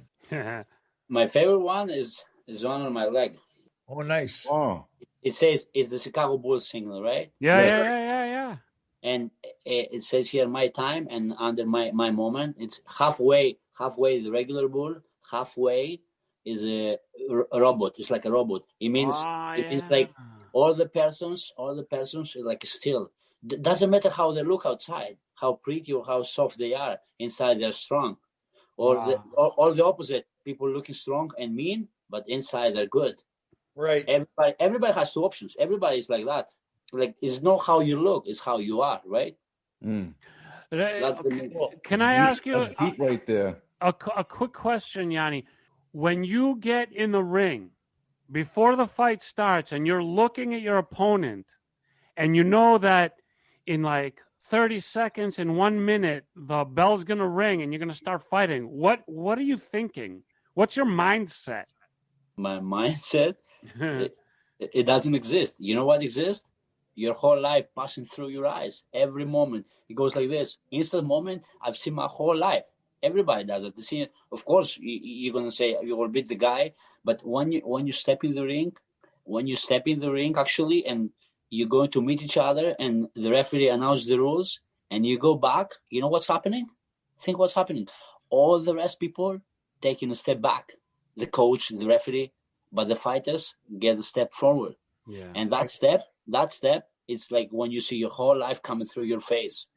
My favorite one is on my leg. Oh, nice. Oh. It says it's the Chicago Bulls single, right? Yeah. And it says here my time and under my moment. It's halfway the regular bull, halfway is a robot. It's like a robot. It means it's like all the persons like still. Doesn't matter how they look outside, how pretty or how soft they are. Inside they're strong. Or the opposite. People looking strong and mean, but inside they're good. Right. Everybody has two options. Everybody's like that. Like it's not how you look, it's how you are, right? Mm. Can I ask you? That's deep right there. A quick question, Yanni. When you get in the ring, before the fight starts, and you're looking at your opponent, and you know that in like 30 seconds, in 1 minute, the bell's gonna ring, and you're gonna start fighting. What are you thinking? What's your mindset? My mindset, it doesn't exist. You know what exists? Your whole life passing through your eyes. Every moment. It goes like this. Instant moment, I've seen my whole life. Everybody does it. Of course, you're going to say you will beat the guy. But when you step in the ring, actually, and you're going to meet each other and the referee announces the rules and you go back, you know what's happening? Think what's happening. All the rest people taking a step back. The coach, the referee, but the fighters get a step forward. Yeah. And that step, it's like when you see your whole life coming through your face.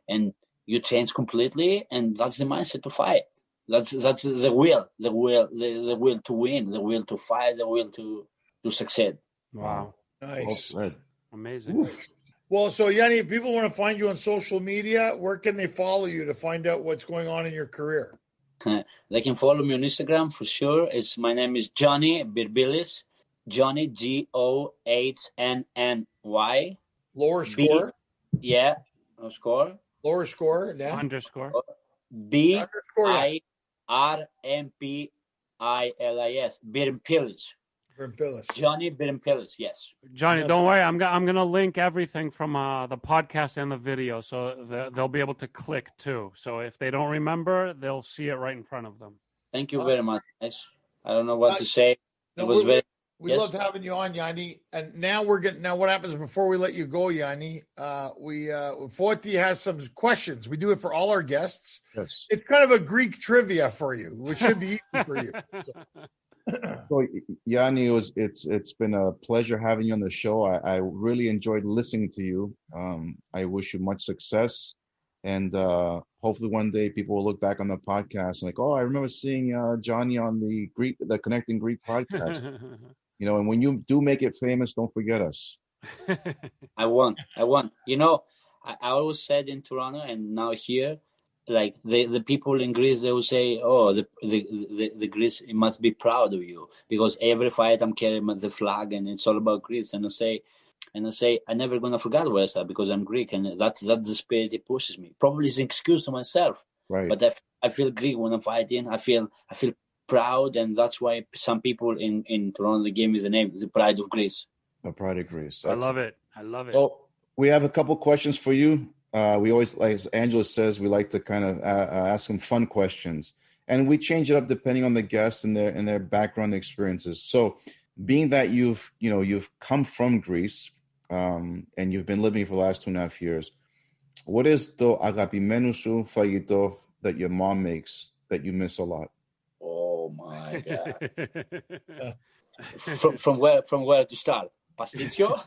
And you change completely, and that's the mindset to fight. That's the will to win, the will to fight, the will to succeed. Wow. Nice. Well said. Amazing. Oof. Well, so Yanni, if people want to find you on social media, where can they follow you to find out what's going on in your career? They can follow me on Instagram for sure. My name is Johnny Birmpilis. Johnny Gohnny. Lower score. No score. Lower score. Yeah. Underscore. BIRMPILIS. Birmpilis. Birmpilis. Johnny Birmpilis. Yes. Johnny, don't worry. I'm gonna link everything from the podcast and the video, so they'll be able to click too. So if they don't remember, they'll see it right in front of them. Thank you very much, guys. I don't know what to say. No, It was very. we Yes. loved having you on, Yanni. And now what happens before we let you go, Yanni? Forti has some questions. We do it for all our guests. Yes. It's kind of a Greek trivia for you, which should be easy for you. So, Yanni, it's been a pleasure having you on the show. I really enjoyed listening to you. I wish you much success, and hopefully one day people will look back on the podcast and like, oh, I remember seeing Johnny on the Connecting Greek podcast. And when you do make it famous, don't forget us. I want. I always said in Toronto and now here, like the people in Greece, they will say, "Oh, the Greece must be proud of you because every fight I'm carrying the flag and it's all about Greece." And I say, I'm never gonna forget where I started because I'm Greek, and that's the spirit that pushes me. Probably it's an excuse to myself, Right. but I feel Greek when I'm fighting. I feel proud, and that's why some people in Toronto they gave me the name, the Pride of Greece. The Pride of Greece. I love it. So we have a couple questions for you. We always, like as Angela says, we like to kind of ask them fun questions, and we change it up depending on the guests and their background experiences. So, being that you've come from Greece, and you've been living for the last 2.5 years, what is the agapimenou σου φαγητό that your mom makes that you miss a lot? Oh my God! from where to start? Pasticcio.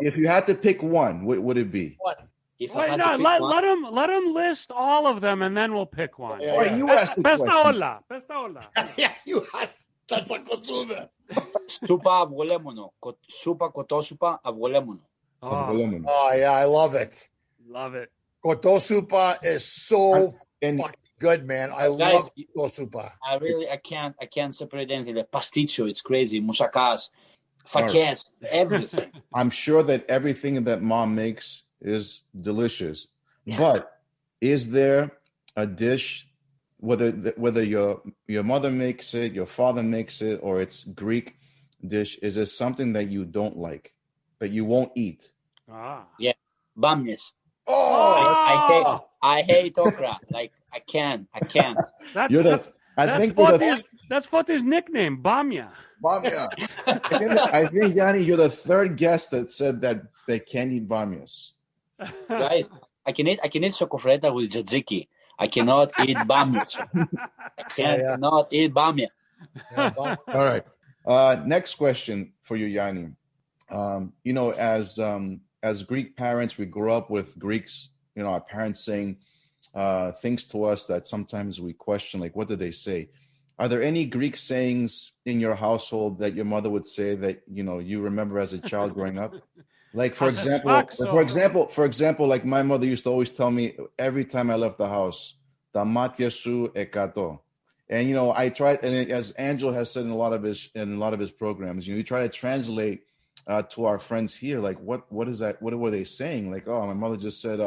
If you had to pick one, what would it be? What? Let him list all of them, and then we'll pick one. Yeah, Right, you asked the question. Pestaola. Yeah, you asked. That's a κοτούλα. Soupα αυγολέμονο. Soupα κοτόσουπα αυγολέμονο. Oh yeah, I love it. Love it. Kotosupa is so fucking good, man. I love kotosupa. I can't separate anything. The pasticcio, it's crazy. Moussakās, fakές, everything. I'm sure that everything that mom makes is delicious, but is there a dish, whether your mother makes it, your father makes it, or it's Greek dish, is there something that you don't like, that you won't eat? Yeah, bamyas. Oh, I hate okra. Like I can't. That's Foti's nickname, Bamya. Bamya. I think Yanni, you're the third guest that said that they can't eat bamyas. Guys, I can eat sokofreta with tzatziki. I cannot eat bamyas. I cannot eat bamya. All right. Next question for you, Yanni. As Greek parents, we grew up with Greeks, our parents saying things to us that sometimes we question, like, what did they say? Are there any Greek sayings in your household that your mother would say that, you remember as a child growing up? Like, for example, like my mother used to always tell me every time I left the house, "Ta mátια σου εκατό." And, I tried, and as Angelo has said in a lot of his programs, you try to translate to our friends here, like, what is that? What were they saying? Like, oh, my mother just said,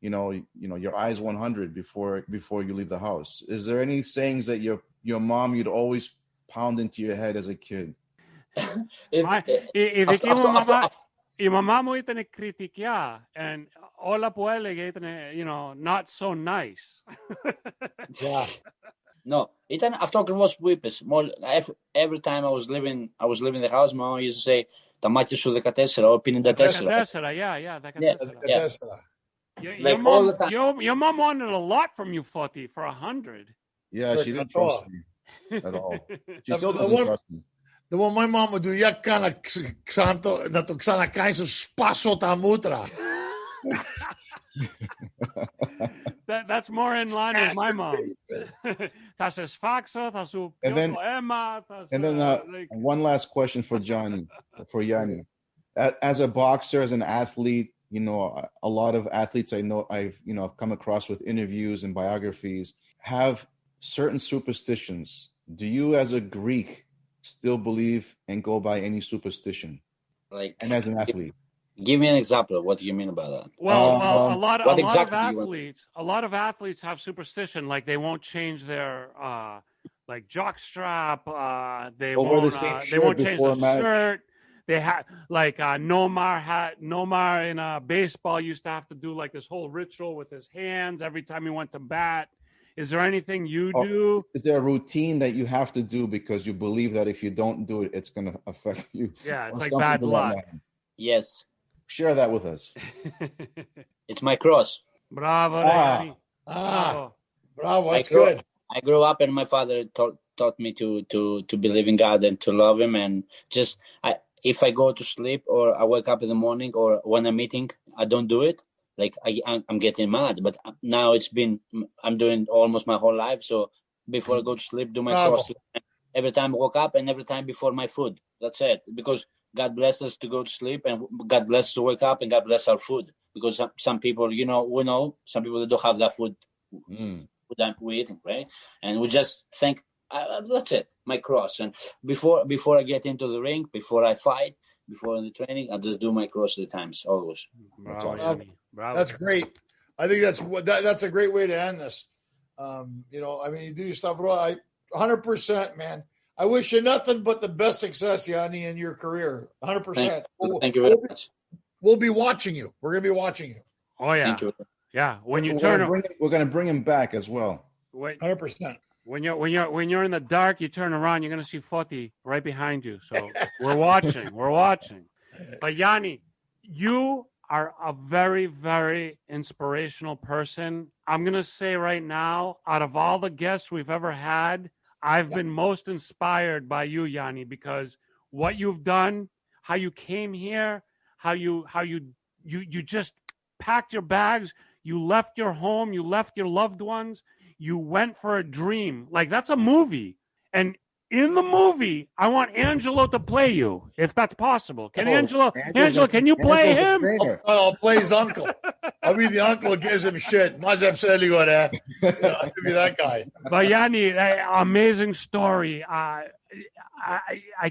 your eyes 100 before you leave the house. Is there any sayings that your mom you'd always pound into your head as a kid? Η μαμά μου ήταν κριτικιά, and όλα που έλεγε ήταν, not so nice. Yeah. No, ήταν αυτό ακριβώς που είπες. Every time I was leaving the house, my mom used to say, "Τα μάτια σου 14 or 54." Yeah. 14. Like all the time. Your mom wanted a lot from you, Foti, for 100. Yeah, she didn't trust me at all. She still doesn't trust me. The one my mom would do, να το ξανακάνεις, σου σπάσω τα μούτρα. That's more in line with my mom. And then one last question for Yanni. As a boxer, as an athlete, a lot of athletes I've come across with interviews and biographies have certain superstitions. Do you, as a Greek, still believe and go by any superstition? And as an athlete? Give me an example of what you mean about that. Well, a lot of athletes have superstition, like they won't change their jock strap. They won't change the shirt. They had Nomar in baseball used to have to do like this whole ritual with his hands every time he went to bat. Is there anything you do? Is there a routine that you have to do because you believe that if you don't do it, it's going to affect you? Yeah, it's like bad luck. Yes. Share that with us. It's my cross. Bravo, Bravo. That's good. I grew up and my father taught me to believe in God and to love Him. And if I go to sleep or I wake up in the morning or when I'm eating, I don't do it. Like I'm getting mad. But now I'm doing almost my whole life. So before I go to sleep, do my cross. Every time I wake up and every time before my food. That's it. Because God bless us to go to sleep and God bless us to wake up and God bless our food. Because some people, we know some people that don't have that food that we're eating, right? And we just think, that's it, my cross. And before I get into the ring, before I fight, before in the training, I just do my cross 3 times, always. Bravo. That's great. I think that's a great way to end this. You do your stuff right. 100%, man. I wish you nothing but the best success, Yanni, in your career. 100%. Thank you very much. We'll be watching you. We're going to be watching you. Oh, yeah. Thank you. Yeah. When you we're going to bring him back as well. 100%. When you're in the dark, you turn around, you're going to see Foti right behind you. So we're watching. But Yanni, you are a very, very inspirational person. I'm going to say right now, out of all the guests we've ever had, I've been most inspired by you, Yanni, because what you've done, how you came here, how you just packed your bags, you left your home, you left your loved ones, you went for a dream. Like, that's a movie. And in the movie, I want Angelo to play you, if that's possible. Can Angelo, can you play him? I'll play his uncle. I'll be the uncle who gives him shit. I'll give you that guy. But Yanni, amazing story. I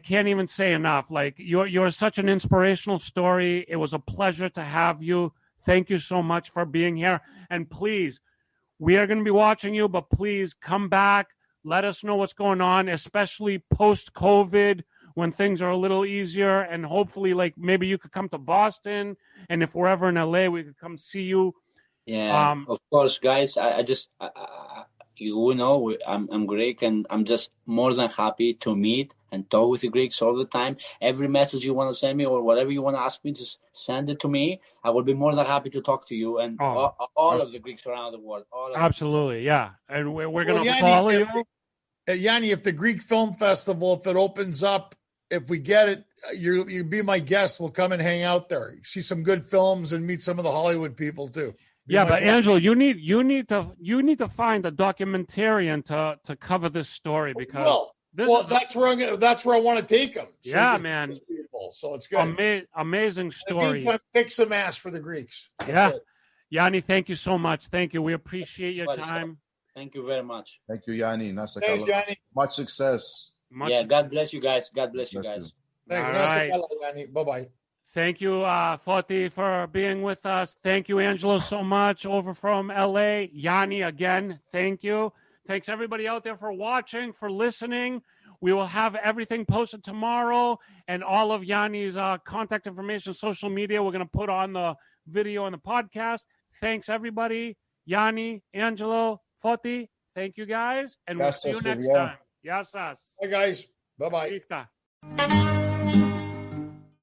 can't even say enough. Like, you're such an inspirational story. It was a pleasure to have you. Thank you so much for being here. And please, we are going to be watching you, but please come back. Let us know what's going on, especially post-COVID when things are a little easier. And hopefully, like, maybe you could come to Boston. And if we're ever in LA, we could come see you. Yeah, of course, guys. I'm Greek, and I'm just more than happy to meet and talk with the Greeks all the time. Every message you want to send me or whatever you want to ask me, just send it to me. I will be more than happy to talk to you and all of the Greeks around the world. Absolutely, yeah. And we're going to follow you. Yanni, if the Greek Film Festival, if it opens up, if we get it, you be my guest. We'll come and hang out there, see some good films, and meet some of the Hollywood people too. But Angelo, you need to find a documentarian to cover this story because that's where I want to take them. Yeah, man. So it's good. Amazing story. Kick some ass for the Greeks. That's it. Yanni, thank you so much. Thank you. We appreciate your time. Thank you very much. Thank you, Yanni. Thanks, Yanni. Much success. God bless you guys. God bless you guys. Thanks. Right. Yanni. Bye-bye. Thank you, Foti, for being with us. Thank you, Angelo, so much over from LA. Yanni, again, thank you. Thanks, everybody out there for watching, for listening. We will have everything posted tomorrow and all of Yanni's contact information, social media. We're going to put on the video on the podcast. Thanks, everybody. Yanni, Angelo, Foti, thank you, guys. And we'll see you next time. Yes, us. Hey, guys. Bye-bye.